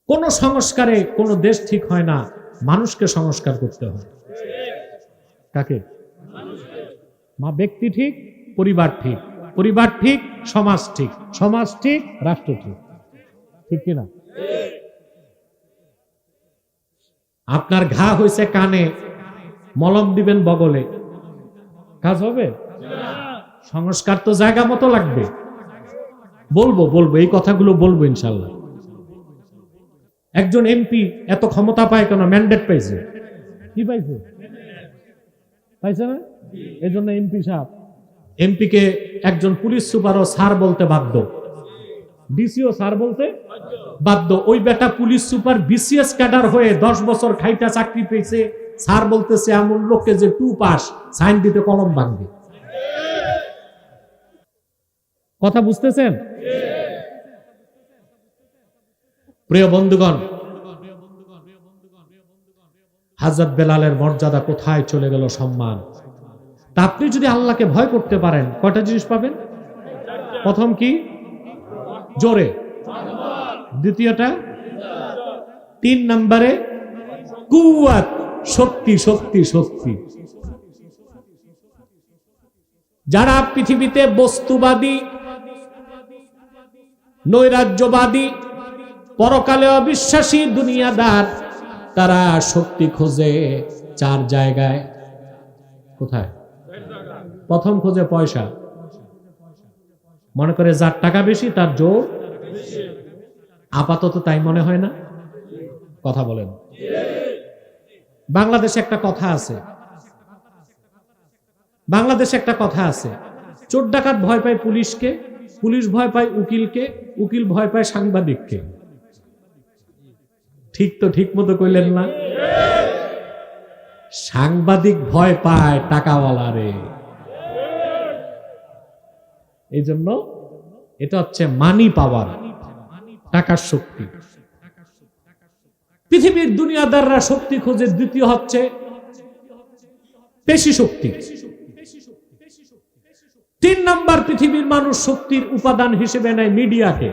কোন সংস্কারে কোন দেশ ঠিক হয় না, মানুষকে সংস্কার করতে হয়। কাকে? মা ব্যক্তি ঠিক, পরিবার ঠিক, পরিবার ঠিক, সমাজ ঠিক, সমাজ ঠিক, রাষ্ট্র ঠিক। ঠিক কিনা? আপনার ঘা হয়েছে কানে, মলম দিবেন বগলে, কাজ হবে? সংস্কার তো জায়গা মতো লাগবে। বলবো এই কথাগুলো বলবো ইনশাল্লাহ। একজন এমপি এত ক্ষমতা পায় কেন? ম্যান্ডেট পাইছে। কি পাইছে? পাইছে না? এই জন্য এমপি কে একজন পুলিশ সুপারও স্যার বলতে বাধ্য, ডিসিও স্যার বলতে বাধ্য। ওই বেটা পুলিশ সুপার বিসিএস ক্যাডার হয়ে 10 বছর খাইটা চাকরি পেয়েছে, স্যার বলতেছে এমন লোককে যে 2 পাস, সাইন দিতে কলম ভাঙবে। কথা বুঝতেছেন? প্রিয় বন্ধুগণ, হযরত বেলালের মর্যাদা কোথায় চলে গেল, সম্মান। তা আপনি যদি আল্লাহকে ভয় করতে পারেন, কয়টা জিনিস পাবেন? প্রথম কি? জোরে। দ্বিতীয়টা? 3 নম্বরে কুওয়াত, শক্তি শক্তি শক্তি। যারা পৃথিবীতে বস্তুবাদী, নৈরাজ্যবাদী, পরকালে অবিশ্বাসী, দুনিয়াদার, তারা শক্তি খোঁজে 4 জায়গায়। কোথায়? প্রথম খোঁজে পয়সা। মনে করে যার টাকা বেশি তার জোর। আপাতত তাই মনে হয় না? কথা বলেন। বাংলাদেশে একটা কথা আছে, চোর ডাকাত ভয় পায় পুলিশকে, পুলিশ ভয় পায় উকিলকে, উকিল ভয় পায় সাংবাদিককে। ঠিক তো ঠিক মতো কইলেন না? সাংবাদিক ভয় পায় টাকাওয়ালারে। এই জন্য এটা হচ্ছে মানি পাওয়ার, টাকার শক্তি। পৃথিবীর দুনিয়াদাররা শক্তি খোঁজে। দ্বিতীয় হচ্ছে পেশি শক্তি। 3 নম্বর পৃথিবীর মানুষ শক্তির উপাদান হিসেবে নেয় মিডিয়াকে।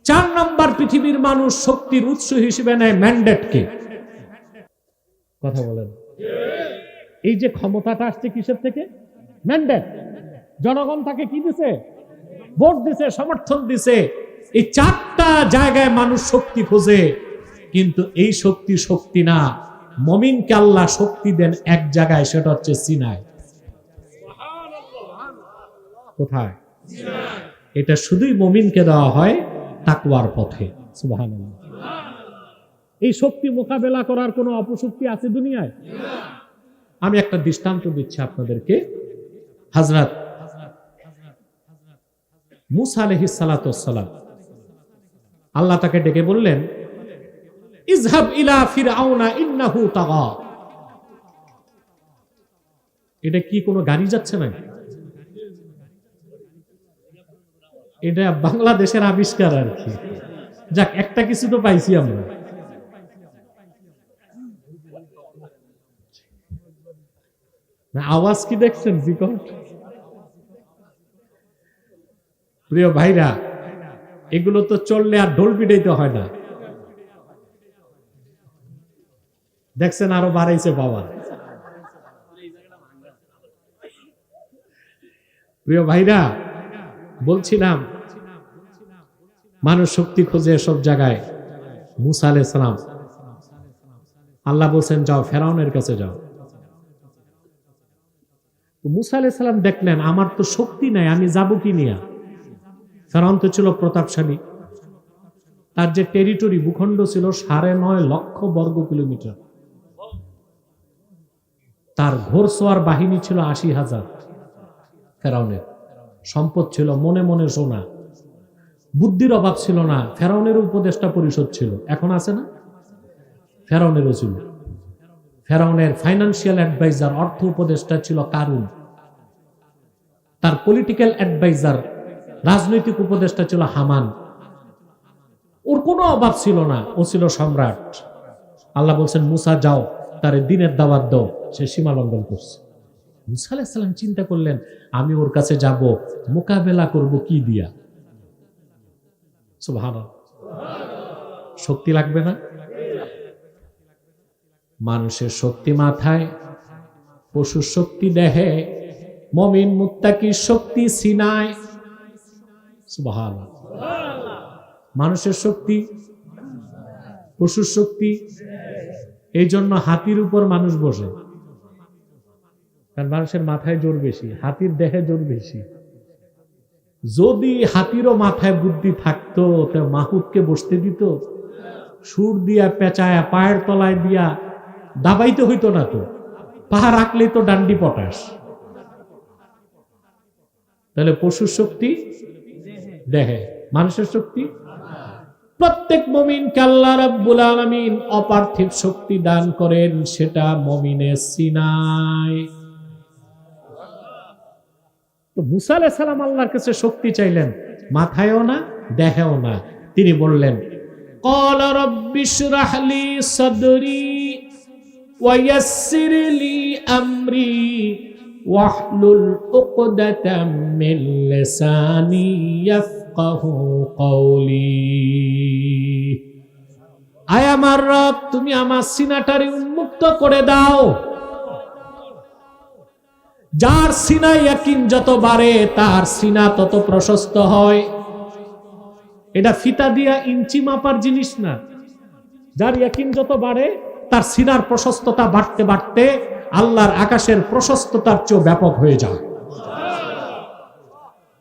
4 নম্বর পৃথিবীর মানুষ শক্তির উৎস হিসেবে নেয় ম্যান্ডেটকে। কথা বলেন। এই যে ক্ষমতাটা আসছে কিসের থেকে? ম্যান্ডেট। জনগণ তাকে কি দিছে? ভোট দিছে, সমর্থন দিছে। এই 4টা জায়গায় মানুষ শক্তি খোঁজে, কিন্তু এই শক্তি না। মুমিনকে আল্লাহ শক্তি দেন এক জায়গায়, সেটা হচ্ছে সিনায়। কোথায়? এটা শুধুই মুমিনকে দেওয়া হয় তাকওয়ার পথে। সুবহানাল্লাহ। এই শক্তি মোকাবেলা করার কোনো অপশক্তি আছে দুনিয়ায়? আমি একটা দৃষ্টান্ত দিচ্ছি আপনাদেরকে। হযরত মুসা আলাইহিস সালাতু ওয়াস সালাম, আল্লাহ তাকে ডেকে বললেন, ইযহাব ইলা ফিরআউনা ইন্নাহু তাগা। এটা কি কোনো গাড়ি যাচ্ছে না? এটা বাংলাদেশের আবিষ্কার আর কি। যাক, একটা কিছু তো পাইছি আমরা। আওয়াজ কি দেখছেন বিকট? প্রিয় ভাইরা, এগুলো তো চললে আর ঢোল পিটাইতে হয় না। দেখছেন আরো বাড়াইছে বাবা। প্রিয় ভাইরা, বলছিলাম মানুষ শক্তি খোঁজে সব জায়গায়। মুসা আলাইহিস সালাম, আল্লাহ বলছেন যাও ফেরাউনের কাছে যাও। মুসা আলাইহিস সালাম দেখলেন আমার তো শক্তি নাই, আমি যাব কি নিয়া? ফেরাউন তো ছিল প্রতাপশালী, তার যে টেরিটরি, ভূখণ্ড ছিল 9.5 লক্ষ বর্গ কিলোমিটার। তার ঘোড়সওয়ার বাহিনী ছিল 80,000। ফেরাউনের সম্পদ ছিল মনে মনে সোনা। বুদ্ধির অভাব ছিল না। ফেরাউনের উপদেষ্টা পরিষদ ছিল, এখন আছে না? ফেরাউনেরও ছিল। ফেরাউনের ফাইন্যান্সিয়াল অ্যাডভাইজার, অর্থ উপদেষ্টা ছিল কারুন। তার পলিটিক্যাল অ্যাডভাইজার, রাজনৈতিক উপদেষ্টা ছিল হামান। ওর কোনো অভাব ছিল না, ও ছিল সম্রাট। আল্লাহ বলছেন মুসা যাও, তার দিনের দাওয়াত দাও। সে সীমা লঙ্ঘন করছে। মুসা আলাইহিস সালাম চিন্তা করলেন আমি ওর কাছে যাব, মোকাবেলা করব কি দিয়া? সুবহানাল্লাহ। শক্তি লাগবে না? মানুষের শক্তি মাথায়, পশুর শক্তি দেহে, মুমিন মুত্তাকির শক্তি সিনায়। সুবহানাল্লাহ। মানুষের শক্তি, পশুর শক্তি। এই জন্য হাতির উপর মানুষ বসে, কারণ মানুষের মাথায় জোর বেশি, হাতির দেহে জোর বেশি। যদি হাতিরও মাথায় বুদ্ধি থাকতো তা মাহুতকে বসতে দিত? সুর দিয়া পেঁচায়া পায়ের তলায় দিয়া দাবাইতে হইতো না তো, পাহা রাখলেই তো ডান্ডি পটাশ। তাহলে পশুর শক্তি দেহে, মানুষের শক্তি। প্রত্যেক মুমিনকে আল্লাহ রাব্বুল আলামিন অপার্থিব শক্তি দান করেন, সেটা মুমিনের সিনায়। তো মুসা আলাইহিস সালাম আল্লাহর কাছে শক্তি চাইলেন, মাথায়ও না দেহেও না। তিনি বললেন, ক্বালা রাব্বিশরাহ লি সাদরি ওয়া ইয়াসসির লি আমরি ওয়াহলুল উকদাতাম মিন লিসানি ইয়াফকাহু কওলি। আয় আমার রব, তুমি আমার সিনাটারে উন্মুক্ত করে দাও। যার সিনায় ইয়াকিন যত বাড়ে তার সিনা তত প্রশস্ত হয়। এটা ফিতা দিয়া ইঞ্চি মাপার জিনিস না। যার ইয়াকিন যত বাড়ে তার সিনার প্রশস্ততা বাড়তে বাড়তে আল্লাহর আকাশের প্রশস্ততার চেয়ে ব্যাপক হয়ে যায়।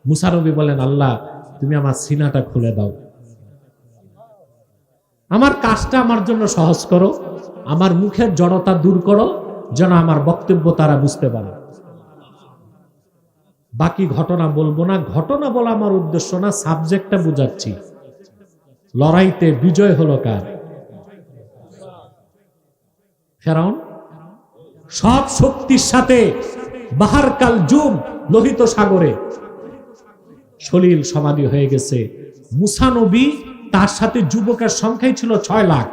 মুসা নবী বলেন, আল্লাহ তুমি আমার সিনাটা খুলে দাও, আমার কাজটা আমার জন্য সহজ করো, আমার মুখের জড়তা দূর করো, যেন আমার বক্তব্য তারা বুঝতে পারে। বাকি ঘটনা বলবো না, ঘটনা বলা আমার উদ্দেশ্য না, সাবজেক্টটা বুঝাচ্ছি। লড়াইতে বিজয় হলো কার? ফেরাউন সব শক্তির সাথে বাহার কাল জুম লোহিত সাগরে সলিল সমাধি হয়ে গেছে। মুসা নবী তার সাথে যুবকের সংখ্যাই ছিল 6 লাখ।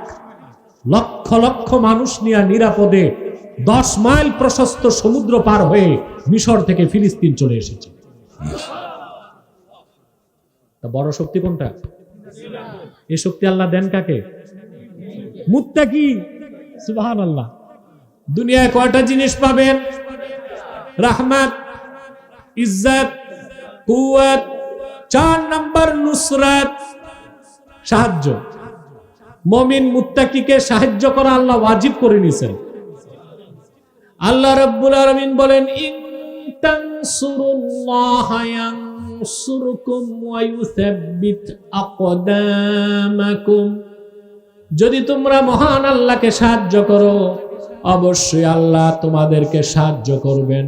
লক্ষ লক্ষ মানুষ নিয়ে নিরাপদে 10 মাইল প্রশস্ত সমুদ্র পার হয়ে মিশর থেকে ফিলিস্তিন চলে এসেছে। তা বড় শক্তি কোনটা? এই শক্তি আল্লাহ দেন কাকে? মুত্তাকি। সুবহানাল্লাহ। দুনিয়ায় কয়টা জিনিস পাবেন? রাহমাত, ইজ্জত, কুওয়াত, 4 নাম্বার নুসরাত, সাহায্য। মুমিন মুত্তাকিকে সাহায্য করা আল্লাহ ওয়াজিব করে নিয়েছেন। আল্লাহ রাব্বুল আলামিন বলেন, ইন তানসুরুল্লাহা ইয়ানসুরকুম ওয়া ইউসাব্বিত আকদামাকুম। যদি তোমরা মহান আল্লাহকে সাহায্য করো, অবশ্যই আল্লাহ তোমাদেরকে সাহায্য করবেন,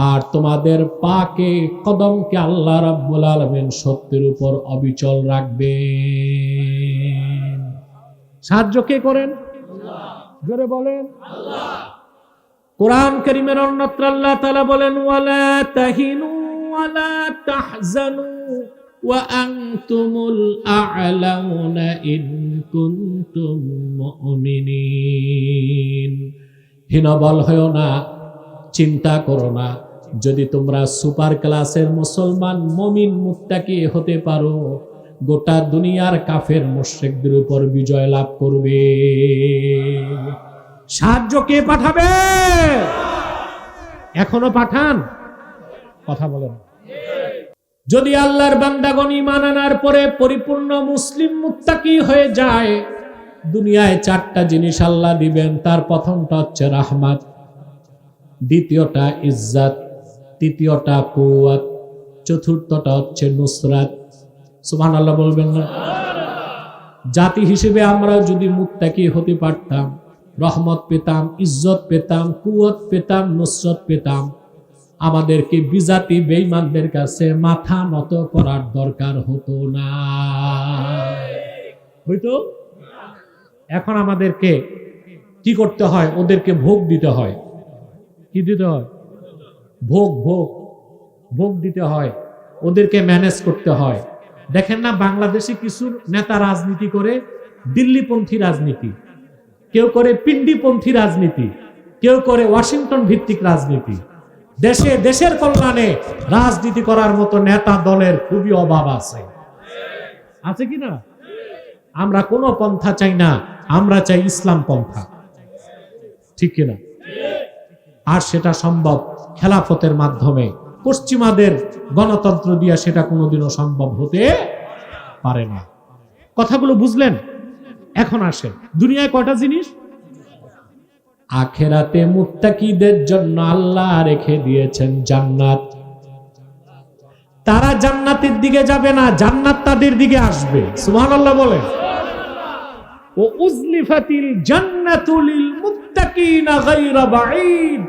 আর তোমাদের পাকে কদমকে আল্লাহ রাব্বুল আলামিন সত্যের উপর অবিচল রাখবেন। সাহায্য কে করেন? জোরে বলেন, আল্লাহ। কোরআন কারীমের অন্যত্র আল্লাহ তাআলা বলেন, ওয়ালা তাহিনু ওয়ালা তাহজানু ওয়া আনতুমুল আ'লাউনা ইন কুনতুম মুমিনিন। হীনবল হয়ো না, চিন্তা করো না। যদি তোমরা সুপার ক্লাসের মুসলমান মুমিন মুত্তাকি হতে পারো, গোটা দুনিয়ার কাফের মুশরিকদের উপর বিজয় লাভ করবে। সাহায্য কে পাঠাবে? এখনো পাঠান? কথা বলেন। যদি আল্লাহর বান্দাগণ ঈমান আনার পরে পরিপূর্ণ মুসলিম মুত্তাকি হয়ে যায়, দুনিয়ায় 4টা জিনিস আল্লাহ দিবেন। তার প্রথমটা হচ্ছে রাহমাত, দ্বিতীয়টা ইজ্জত, তৃতীয়টা কুওয়াত, চতুর্থটা হচ্ছে নুসরাত। সুবহানাল্লাহ বলবেন না? জাতি হিসেবে আমরা যদি মুত্তাকি হতে পারতাম, রহমত পেতাম, ইজ্জত পেতাম, কুওয়াত পেতাম, নুসরত পেতাম, আমাদেরকে বিজাতি বেঈমানদের কাছে মাথা নত করার দরকার হতো না। হইতো? এখন আমাদেরকে কি করতে হয়? ওদেরকে ভোগ দিতে হয়। কি দিতে হয়? ভোগ ভোগ ভোগ দিতে হয়, ওদেরকে ম্যানেজ করতে হয়। দেখেন না, বাংলাদেশে কিছু নেতা রাজনীতি করে দিল্লিপন্থী রাজনীতি, কেউ করে পিন্ডিপন্থী রাজনীতি, কেউ করে ওয়াশিংটন ভিত্তিক রাজনীতি। দেশে দেশের কল্যাণে রাজনীতি করার মতো নেতা দলের খুবই অভাব আছে। আছে কি না? আমরা কোনো পন্থা চাই না, আমরা চাই ইসলাম পন্থা, ঠিক কিনা? আর সেটা সম্ভব খেলাফতের মাধ্যমে। পশ্চিমাদের গণতন্ত্র দিয়া সেটা কোনোদিনও সম্ভব হতে পারে না। কথাগুলো বুঝলেন? এখন আসেন, দুনিয়ায় কয়টা জিনিস? আখেরাতে মুত্তাকিদের জন্য আল্লাহ রেখে দিয়েছেন জান্নাত। তারা জান্নাতের দিকে যাবে না, জান্নাত তাদের দিকে আসবে। সুবহানাল্লাহ বলেন। ও উজলিফাতিল জান্নাতু লিল মুত্তাকিনা গায়রা বাঈদ,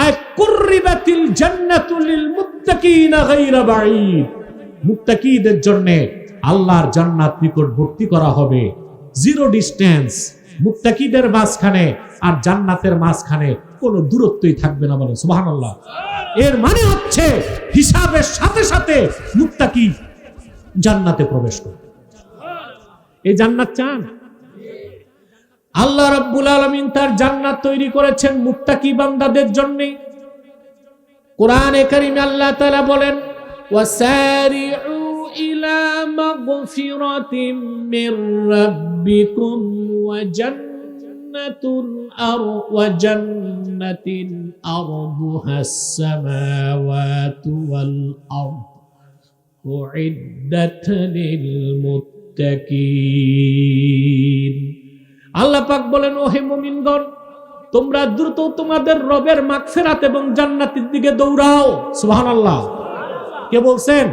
আয় কুররিবাতিল জান্নাতু লিল মুত্তাকিনা গায়রা বাঈদ। মুত্তাকিদের জন্য আল্লাহর জান্নাত নিকটবর্তী করা হবে, জিরো ডিস্টেন্স। মুত্তাকিদের মাঝখানে আর জান্নাতের মাঝখানে কোনো দূরত্বই থাকবে না, বলেন সুবহানাল্লাহ। এর মানে হচ্ছে হিসাবের সাথে সাথে মুত্তাকি জান্নাতে প্রবেশ করবে। এই জান্নাত চান? আল্লাহ রাব্বুল আলামিন তার জান্নাত তৈরি করেছেন মুত্তাকি বান্দাদের জন্য। কোরআনে কারীমে আল্লাহ তাআলা বলেন, ওয়াসারিউ ইলা মাগফিরাতিম মির রাব্বিকুম ওয়া জান্নাতিন আরদুহাস সামাওয়াতু ওয়াল আরদ উইদ্দাত লিল মুত্তাকিন। আল্লাহ পাক বলেন, ও হে মুমিনগণ, তোমরা দ্রুত তোমাদের রবের মাগফিরাত এবং জান্নাতের দিকে দৌড়াও। সুবহানাল্লাহ। কে বলছেন?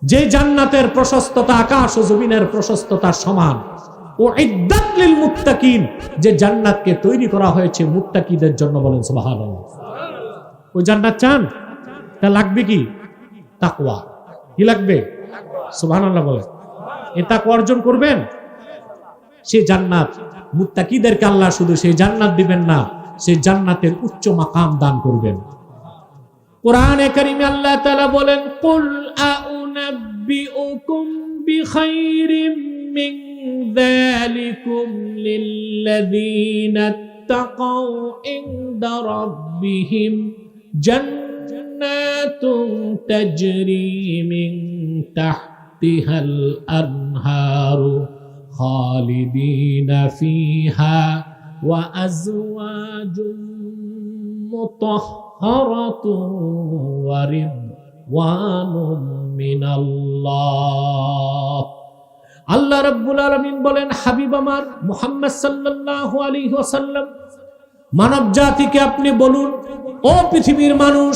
যে জান্নাতের প্রশস্ততা আকাশ ও জমিনের প্রশস্ততার সমান। উইদ্দাত লিল মুত্তাকিন, যে জান্নাতকে তৈরি করা হয়েছে মুত্তাকিদের জন্য, বলেন সুবহানাল্লাহ। ওই জান্নাত চান? তা লাগবে কি? তাকওয়া। কি লাগবে? সুবহানাল্লাহ বলেন। এই তাকওয়া অর্জন করবেন, সেই জান্নাত মুত্তাকিদেরকে আল্লাহ শুধু সেই জান্নাত দিবেন না, সেই জান্নাতের উচ্চ মাকাম দান করবেন। কোরআনে কারীমে আল্লাহ তাআলা বলেন, কুল আউনাব্বিউকুম বিখাইরিম মিন যালিকুম লিল্লাযীনা তাকাউ ইনদা রাব্বিহিম জান্নাতুন তাজরি মিন তাহতিহাল আনহারু খালিদিনা ফিহা ওয়া আজওয়াজুম মুতাহহারাতুন ওয়া রিদওয়ানুম মিনাল্লাহ। আল্লাহ রাব্বুল আলামিন বলেন, হাবিব আমার মুহাম্মদ সাল্লাল্লাহু আলাইহি ওয়াসাল্লাম, মানব জাতিকে আপনি বলুন, ও পৃথিবীর মানুষ,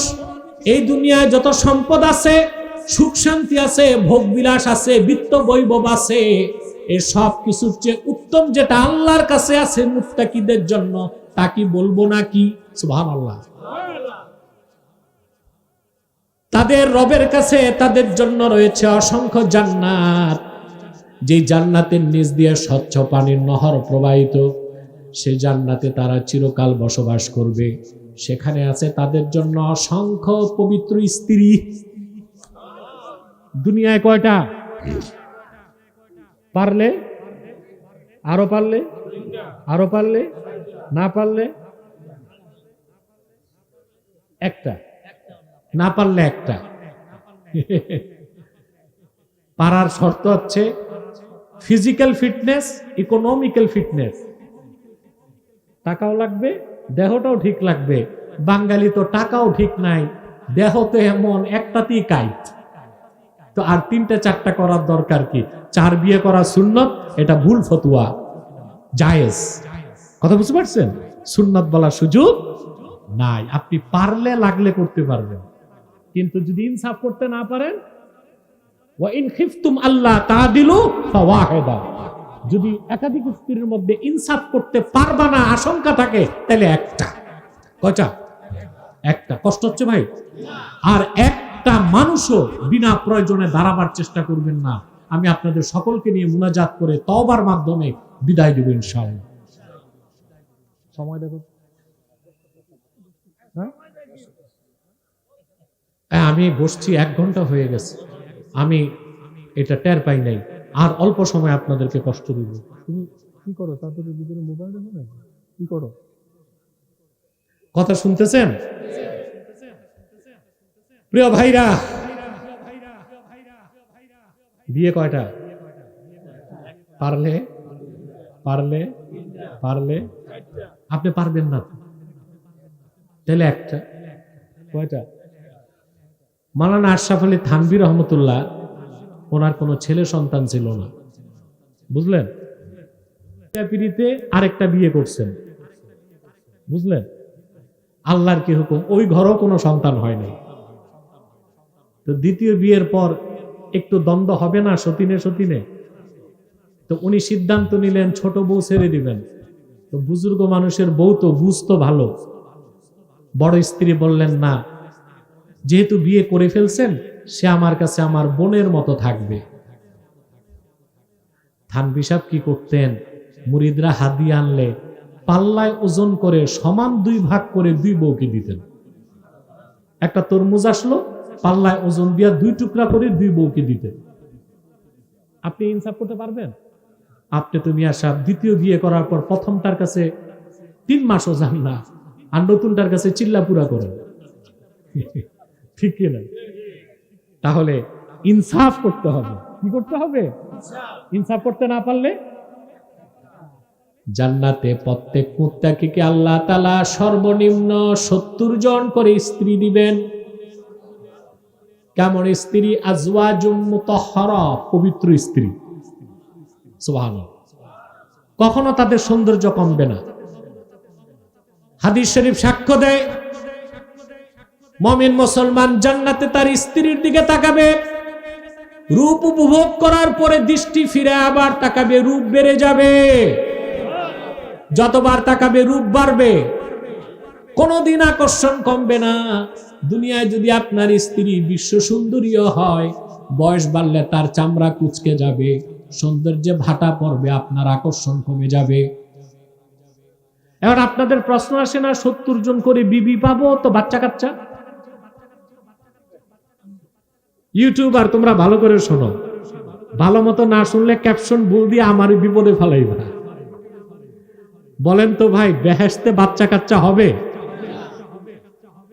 এই দুনিয়ায় যত সম্পদ আছে, সুখ শান্তি আছে, ভোগ বিলাস আছে, বিত্ত বৈভব আছে, এই সব কিছুর চেয়ে উত্তম যেটা আল্লাহর কাছে আছে মুত্তাকিদের জন্য, তা কি বলবো নাকি? সুবহানাল্লাহ। তাদের রবের কাছে তাদের জন্য রয়েছে অসংখ্য জান্নাত, যে জান্নাতের নিচ দিয়ে স্বচ্ছ পানির নহর প্রবাহিত। সেই জান্নাতে তারা চিরকাল বসবাস করবে। সেখানে আছে তাদের জন্য অসংখ্য পবিত্র স্ত্রী। দুনিয়ায় কয়টা? পারলে আরো, পারলে আরো, পারলে না পারলে একটা, না পারলে একটা। পারার শর্ত হচ্ছে ফিজিক্যাল ফিটনেস, ইকোনমিক্যাল ফিটনেস। টাকাও লাগবে, দেহটাও ঠিক লাগবে। বাঙালি তো টাকাও ঠিক নাই, দেহ তো এমন একটাতেই কাইট। তো আর 3টা 4টা করার দরকার কি? 4 বিয়ে করা সুন্নত, এটা ভুল ফতোয়া, জায়েজ। কথা বুঝতে পারছেন? সুন্নত বলার সুযোগ নাই। আপনি পারলে লাগলে করতে পারবেন, কিন্তু যদি ইনসাফ করতে না পারেন, ওয়া ইন খিফতুম আল্লাহ তাদিলু ফাওয়াহিদা, যদি একাধিক স্ত্রীর মধ্যে ইনসাফ করতে পারবা না আশঙ্কা থাকে, তাহলে একটা। কয়টা? একটা। কষ্ট হচ্ছে ভাই? আর একটা মানুষও বিনা প্রয়োজনে দাঁড়াবার চেষ্টা করবেন না। আমি আপনাদের সকলকে নিয়ে মুনাজাত করে তওবার মাধ্যমে বিদায় দেব ইনশাআল্লাহ। সময় দেখো। আমি বসছি 1 ঘন্টা হয়ে গেছে, আমি এটা টের পাই নাই। আর অল্প সময় আপনাদেরকে কষ্ট দিব। তুমি কি করো? তারপরে ভিতরে মোবাইল দেখো না, কি করো? কথা শুনতেছেন প্রিয় ভাইরা? বিয়ে কয়টা? পারলে পারলে পারলে আপনি পারবেন না তাহলে একটা কয়টা? মাওলানা আশরাফ আলী থানভী রহমতুল্লাহ, ওনার কোনো ছেলে সন্তান ছিল না, বুঝলেন? পিড়িতে আরেকটা বিয়ে করছেন, বুঝলেন? আল্লাহর কি হুকুম, ওই ঘরেও কোনো সন্তান হয়নি। তো দ্বিতীয় বিয়ের পর একটু দ্বন্দ্ব হবে না সতীনে সতীনে? তো উনি সিদ্ধান্ত নিলেন ছোট বউ ছেড়ে দিবেন। তো বুজুর্গ মানুষের বউ তো বুঝতো ভালো, বড় স্ত্রী বললেন না, যেহেতু বিয়ে করে ফেলছেন সে আমার কাছে আমার বোনের মতো থাকবে। থানভী সাহেব কি করতেন, মুরিদরা হাদিয়া আনলে পাল্লায় ওজন করে সমান 2 ভাগ করে 2 বউকে দিতেন। একটা তরমুজ আসলো, পাল্লায় ওজন দিয়া 2 টুকরা করে 2 বউকে দিতেন। আপনি ইনসাফ করতে পারবেন? আপনি তো মিয়া সাহেব দ্বিতীয় বিয়ে করার পর প্রথমটার কাছে 3 মাসও যান না, আর নতুনটার কাছে চিল্লা পুরা করেন, ঠিক কিনা? তাহলে ইনসাফ করতে হবে। কি করতে হবে? ইনসাফ করতে না পারলে জান্নাতে প্রত্যেক মুত্তাকিকে আল্লাহ তাআলা সর্বনিম্ন 70 জন করে স্ত্রী দিবেন। কেমন স্ত্রী? আজওয়াজুম মুতাহহারা, পবিত্র স্ত্রী। সুবহানাল্লাহ। কখনো তাদের সৌন্দর্য কমবে না। হাদিস শরীফ সাক্ষ্য দেয়, মুমিন মুসলমান জান্নাতে তার স্ত্রীর দিকে তাকাবে, রূপ উপভোগ করার পরে দৃষ্টি ফিরে আবার তাকাবে, রূপ বেড়ে যাবে। যতবার তাকাবে রূপ বাড়বে, কোনদিন আকর্ষণ কমবে না। দুনিয়ায় যদি আপনার স্ত্রী বিশ্ব সুন্দরীও হয়, বয়স বাড়লে তার চামড়া কুঁচকে যাবে, সৌন্দর্যে ভাটা পড়বে, আপনার আকর্ষণ কমে যাবে। এবার আপনাদের প্রশ্ন আসে না, 70 জন করে বিবি পাবো তো বাচ্চা কাচ্চা? ইউটিউবার তোমরা ভালো করে শোনো, ভালো মতো না শুনলে ক্যাপশন ভুল দিয়ে আমারই বিপদে ফেলাইবা। বলেন তো ভাই, বেহেশতে বাচ্চা কাচ্চা হবে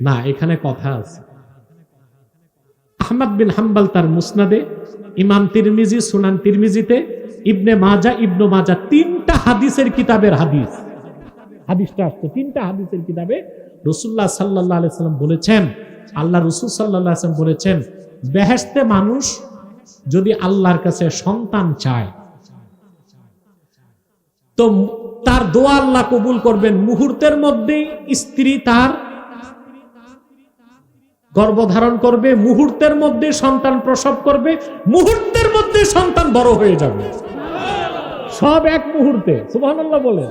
না? এখানে কথা আছে। আহমদ বিন হাম্বল তার মুসনাদে, ইমাম তিরমিজি সুনান তিরমিজিতে, ইবনে মাজা ইবনু মাজা 3টা হাদিসের কিতাবের হাদিসটা আসছে 3টা হাদিসের কিতাবে। রাসূলুল্লাহ সাল্লাল্লাহু আলাইহি সাল্লাম বলেছেন, আল্লাহ রাসূল সাল্লাল্লাহু আলাইহি সাল্লাম বলেছেন, বেহেশতে মানুষ যদি আল্লাহর কাছে সন্তান চায় তো তার দোয়া আল্লাহ কবুল করবেন। মুহূর্তের মধ্যেই স্ত্রী তার গর্ভধারণ করবে, মুহূর্তের মধ্যে সন্তান প্রসব করবে, মুহূর্তের মধ্যে সন্তান বড় হয়ে যাবে, সব এক মুহূর্তে। সুবহানাল্লাহ বলে।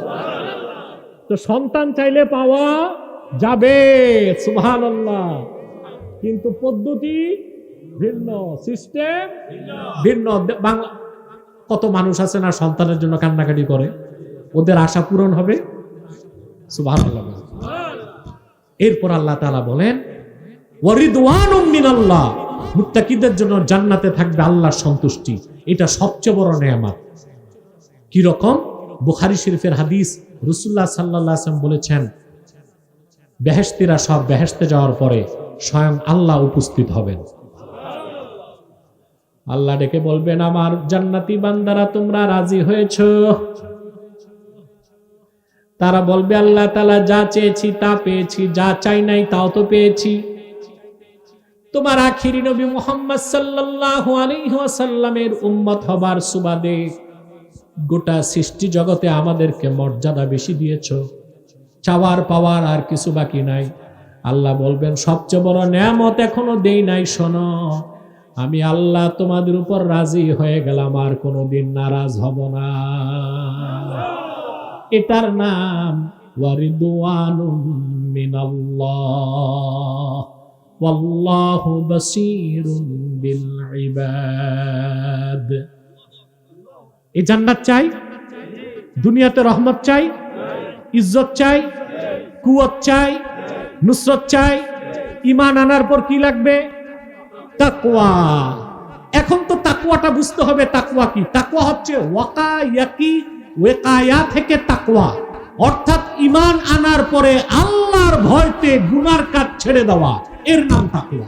তো সন্তান চাইলে পাওয়া যাবে, সুবহানাল্লাহ, কিন্তু পদ্ধতি ভিন্ন, সিস্টেম ভিন্ন। বাংলা কত মানুষ আছে না সন্তানের জন্য কান্নাকাটি করে, ওদের আশা পূরণ হবে, সুবহানাল্লাহ। এরপর আল্লাহ তাআলা বলেন, ওয়ারিদওয়ানুম মিনাল্লাহ, মুত্তাকিদের জন্য জান্নাতে থাকবে আল্লাহর সন্তুষ্টি। এটা সবচেয়ে বড় নেয়ামত। কি রকম? বুখারী শরীফের হাদিস, রাসূলুল্লাহ সাল্লাল্লাহু আলাইহি ওয়াসাল্লাম বলেছেন, বেহেশতীরা সব বেহেশতে যাওয়ার পরে স্বয়ং আল্লাহ উপস্থিত হবেন। আল্লাহ ডেকে বলবেন, আমার জান্নাতি বান্দারা তোমরা রাজি হয়েছো? তারা বলবে, আল্লাহ তাআলা যা চেয়েছি তা পেয়েছি, যা চাই নাই তাও তো পেয়েছি। তোমার আখিরি নবী মুহাম্মদ সাল্লাল্লাহু আলাইহি ওয়াসাল্লামের উম্মত হবার সুবাদে গোটা সৃষ্টি জগতে আমাদেরকে মর্যাদা বেশি দিয়েছো, চাওয়ার পাওয়ার আর কিছু বাকি নাই। আল্লাহ বলবেন, সবচেয়ে বড় নেয়ামত এখনো দেই নাই, শোনো, আমি আল্লাহ তোমাদের উপর রাজি হয়ে গেলাম, আর কোনোদিন নারাজ হব না। এটার নাম ওয়ারিদওয়ানুম মিনাল্লাহ ওয়াল্লাহু বাসীরুম বিল ইবাদ। এই জান্নাত চাই, দুনিয়াতে রহমত চাই, ইজ্জত চাই, কুওয়াত চাই, নুসরত চাই। ঈমান আনার পর কি লাগবে? তাকওয়া। এখন তো তাকওয়াটা বুঝতে হবে। তাকওয়া কি? তাকওয়া হচ্ছে ওয়াকায়া থেকে তাকওয়া, অর্থাৎ ঈমান আনার পরে আল্লাহর ভয়তে গুনার কাজ ছেড়ে দেওয়া, এর নাম তাকওয়া।